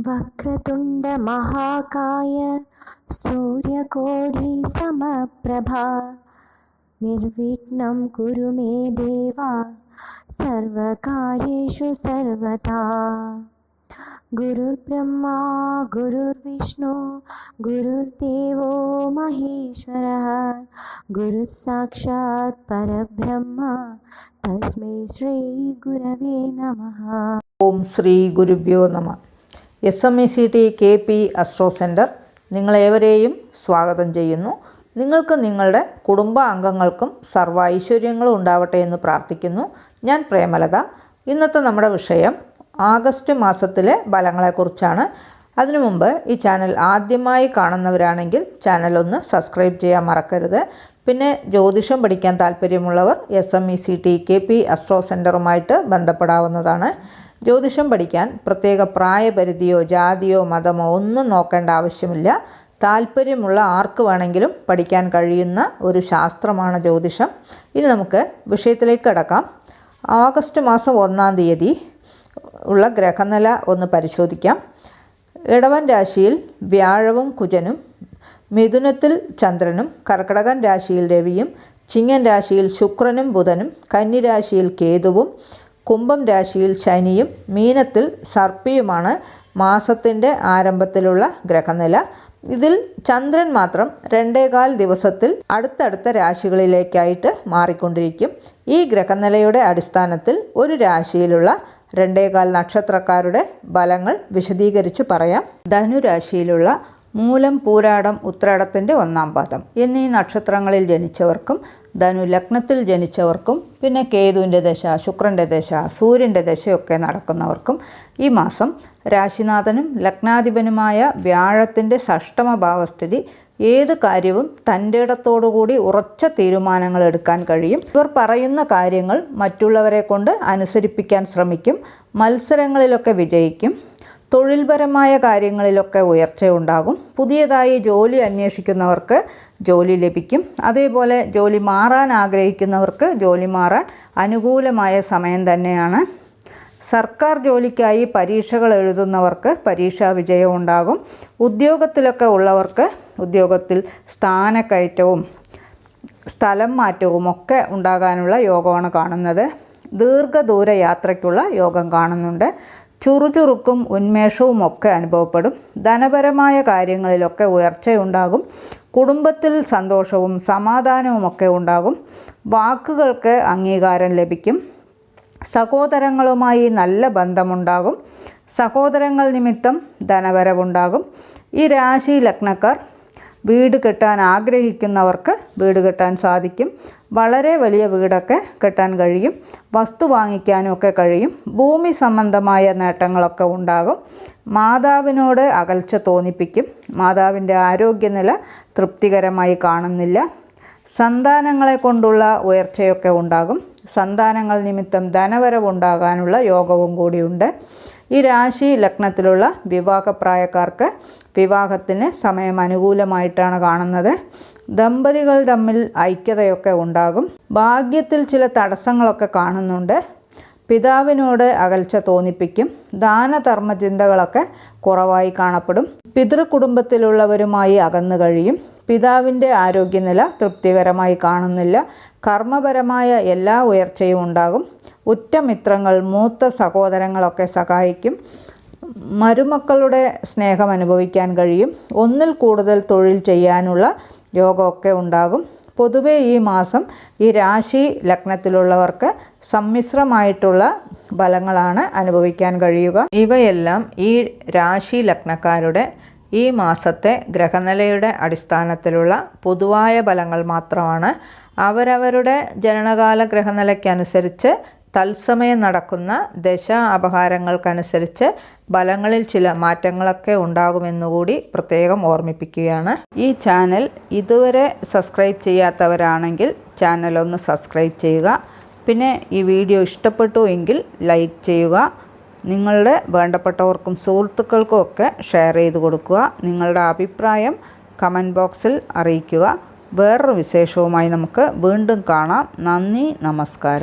वक्रतुण्ड महाकाय सूर्यकोटि समप्रभा निर्विघ्नं कुरु मे देवा सर्वकार्येषु सर्वदा। गुरुर्ब्रह्मा गुरुर्विष्णु गुरुर्देवो महेश्वरः गुरुः साक्षात् परब्रह्म तस्मै श्री गुरवे नमः। ഓം ശ്രീ ഗുരുഭ്യോ നമ. SMECT KP അസ്ട്രോ സെൻറ്റർ നിങ്ങളേവരെയും സ്വാഗതം ചെയ്യുന്നു. നിങ്ങൾക്ക് നിങ്ങളുടെ കുടുംബാംഗങ്ങൾക്കും സർവ്വ ഐശ്വര്യങ്ങളും ഉണ്ടാവട്ടെ എന്ന് പ്രാർത്ഥിക്കുന്നു. ഞാൻ പ്രേമലത. ഇന്നത്തെ നമ്മുടെ വിഷയം ആഗസ്റ്റ് മാസത്തിലെ ഫലങ്ങളെക്കുറിച്ചാണ്. അതിനു മുമ്പ് ഈ ചാനൽ ആദ്യമായി കാണുന്നവരാണെങ്കിൽ ചാനൽ ഒന്ന് സബ്സ്ക്രൈബ് ചെയ്യാൻ മറക്കരുത്. പിന്നെ ജ്യോതിഷം പഠിക്കാൻ താല്പര്യമുള്ളവർ SMECT KP അസ്ട്രോ സെൻറ്ററുമായിട്ട് ബന്ധപ്പെടാവുന്നതാണ്. ജ്യോതിഷം പഠിക്കാൻ പ്രത്യേക പ്രായപരിധിയോ ജാതിയോ മതമോ ഒന്നും നോക്കേണ്ട ആവശ്യമില്ല. താല്പര്യമുള്ള ആർക്ക് വേണമെങ്കിലും പഠിക്കാൻ കഴിയുന്ന ഒരു ശാസ്ത്രമാണ് ജ്യോതിഷം. ഇനി നമുക്ക് വിഷയത്തിലേക്ക് കടക്കാം. ആഗസ്റ്റ് മാസം 1-ാം തീയതി ഉള്ള ഗ്രഹനില ഒന്ന് പരിശോധിക്കാം. ഇടവൻ രാശിയിൽ വ്യാഴവും കുജനും, മിഥുനത്തിൽ ചന്ദ്രനും, കർക്കിടകൻ രാശിയിൽ രവിയും, ചിങ്ങൻ രാശിയിൽ ശുക്രനും ബുധനും, കന്നി രാശിയിൽ കേതുവും, കുംഭം രാശിയിൽ ശനിയും, മീനത്തിൽ സർപ്പിയുമാണ് മാസത്തിൻ്റെ ആരംഭത്തിലുള്ള ഗ്രഹനില. ഇതിൽ ചന്ദ്രൻ മാത്രം 2.25 ദിവസത്തിൽ അടുത്തടുത്ത രാശികളിലേക്കായിട്ട് മാറിക്കൊണ്ടിരിക്കും. ഈ ഗ്രഹനിലയുടെ അടിസ്ഥാനത്തിൽ ഒരു രാശിയിലുള്ള 2.25 നക്ഷത്രക്കാരുടെ ഫലങ്ങൾ വിശദീകരിച്ച് പറയാം. ധനുരാശിയിലുള്ള മൂലം, പൂരാടം, ഉത്രാടത്തിൻ്റെ 1-ാം പാദം എന്നീ നക്ഷത്രങ്ങളിൽ ജനിച്ചവർക്കും, ധനു ലഗ്നത്തിൽ ജനിച്ചവർക്കും, പിന്നെ കേതുവിൻ്റെ ദശ, ശുക്രൻ്റെ ദശ, സൂര്യൻ്റെ ദശയൊക്കെ നടക്കുന്നവർക്കും ഈ മാസം രാശിനാഥനും ലഗ്നാധിപനുമായ വ്യാഴത്തിൻ്റെ ഷഷ്ടമ ഭാവസ്ഥിതി ഏത് കാര്യവും തൻ്റെ ഇടത്തോടുകൂടി ഉറച്ച തീരുമാനങ്ങൾ എടുക്കാൻ കഴിയും. ഇവർ പറയുന്ന കാര്യങ്ങൾ മറ്റുള്ളവരെ കൊണ്ട് അനുസരിപ്പിക്കാൻ ശ്രമിക്കും. മത്സരങ്ങളിലൊക്കെ വിജയിക്കും. തൊഴിൽപരമായ കാര്യങ്ങളിലൊക്കെ ഉയർച്ചയുണ്ടാകും. പുതിയതായി ജോലി അന്വേഷിക്കുന്നവർക്ക് ജോലി ലഭിക്കും. അതേപോലെ ജോലി മാറാൻ ആഗ്രഹിക്കുന്നവർക്ക് ജോലി മാറാൻ അനുകൂലമായ സമയം തന്നെയാണ്. സർക്കാർ ജോലിക്കായി പരീക്ഷകൾ എഴുതുന്നവർക്ക് പരീക്ഷാ വിജയം ഉണ്ടാകും. ഉദ്യോഗത്തിലൊക്കെ ഉള്ളവർക്ക് ഉദ്യോഗത്തിൽ സ്ഥാനക്കയറ്റവും സ്ഥലം മാറ്റവും ഒക്കെ ഉണ്ടാകാനുള്ള യോഗമാണ് കാണുന്നത്. ദീർഘദൂര യാത്രയ്ക്കുള്ള യോഗം കാണുന്നുണ്ട്. ചുറുചുറുക്കും ഉന്മേഷവും ഒക്കെ അനുഭവപ്പെടും. ധനപരമായ കാര്യങ്ങളിലൊക്കെ ഉയർച്ചയുണ്ടാകും. കുടുംബത്തിൽ സന്തോഷവും സമാധാനവും ഒക്കെ ഉണ്ടാകും. വാക്കുകൾക്ക് അംഗീകാരം ലഭിക്കും. സഹോദരങ്ങളുമായി നല്ല ബന്ധമുണ്ടാകും. സഹോദരങ്ങൾ നിമിത്തം ധനവരവുണ്ടാകും. ഈ രാശി ലഗ്നക്കാർ വീട് കെട്ടാൻ ആഗ്രഹിക്കുന്നവർക്ക് വീട് കെട്ടാൻ സാധിക്കും. വളരെ വലിയ വീടൊക്കെ കെട്ടാൻ കഴിയും. വസ്തു വാങ്ങിക്കാനും ഒക്കെ കഴിയും. ഭൂമി സംബന്ധമായ നേട്ടങ്ങളൊക്കെ ഉണ്ടാകും. മാതാവിനോട് അകൽച്ച തോന്നിപ്പിക്കും. മാതാവിൻ്റെ ആരോഗ്യനില തൃപ്തികരമായി കാണുന്നില്ല. സന്താനങ്ങളെ കൊണ്ടുള്ള ഉയർച്ചയൊക്കെ ഉണ്ടാകും. സന്താനങ്ങൾ നിമിത്തം ധനവരവുണ്ടാകാനുള്ള യോഗവും കൂടിയുണ്ട്. ഈ രാശി ലഗ്നത്തിലുള്ള വിവാഹപ്രായക്കാർക്ക് വിവാഹത്തിന് സമയം അനുകൂലമായിട്ടാണ് കാണുന്നത്. ദമ്പതികൾ തമ്മിൽ ഐക്യതയൊക്കെ ഉണ്ടാകും. ഭാഗ്യത്തിൽ ചില തടസ്സങ്ങളൊക്കെ കാണുന്നുണ്ട്. പിതാവിനോട് അകൽച്ച തോന്നിപ്പിക്കും. ദാനധർമ്മ ചിന്തകളൊക്കെ കുറവായി കാണപ്പെടും. പിതൃകുടുംബത്തിലുള്ളവരുമായി അകന്നു കഴിയും. പിതാവിൻ്റെ ആരോഗ്യനില തൃപ്തികരമായി കാണുന്നില്ല. കർമ്മപരമായ എല്ലാ ഉയർച്ചയും ഉണ്ടാകും. ഉറ്റമിത്രങ്ങൾ, മൂത്ത സഹോദരങ്ങളൊക്കെ സഹായിക്കും. മരുമക്കളുടെ സ്നേഹം അനുഭവിക്കാൻ കഴിയും. ഒന്നിൽ കൂടുതൽ തൊഴിൽ ചെയ്യാനുള്ള യോഗമൊക്കെ ഉണ്ടാകും. പൊതുവെ ഈ മാസം ഈ രാശി ലഗ്നത്തിലുള്ളവർക്ക് സമ്മിശ്രമായിട്ടുള്ള ഫലങ്ങളാണ് അനുഭവിക്കാൻ കഴിയുക. ഇവയെല്ലാം ഈ രാശി ലഗ്നക്കാരുടെ ഈ മാസത്തെ ഗ്രഹനിലയുടെ അടിസ്ഥാനത്തിലുള്ള പൊതുവായ ഫലങ്ങൾ മാത്രമാണ്. അവരവരുടെ ജനനകാല ഗ്രഹനിലയ്ക്കനുസരിച്ച് തത്സമയം നടക്കുന്ന ദശ അപഹാരങ്ങൾക്കനുസരിച്ച് ഫലങ്ങളിൽ ചില മാറ്റങ്ങളൊക്കെ ഉണ്ടാകുമെന്നുകൂടി പ്രത്യേകം ഓർമ്മിപ്പിക്കുകയാണ്. ഈ ചാനൽ ഇതുവരെ സബ്സ്ക്രൈബ് ചെയ്യാത്തവരാണെങ്കിൽ ചാനൽ ഒന്ന് സബ്സ്ക്രൈബ് ചെയ്യുക. പിന്നെ ഈ വീഡിയോ ഇഷ്ടപ്പെട്ടു എങ്കിൽ ലൈക്ക് ചെയ്യുക. നിങ്ങളുടെ വേണ്ടപ്പെട്ടവർക്കും സുഹൃത്തുക്കൾക്കും ഒക്കെ ഷെയർ ചെയ്ത് കൊടുക്കുക. നിങ്ങളുടെ അഭിപ്രായം കമൻറ്റ് ബോക്സിൽ അറിയിക്കുക. വേറൊരു വിശേഷവുമായി നമുക്ക് വീണ്ടും കാണാം. നന്ദി, നമസ്കാരം.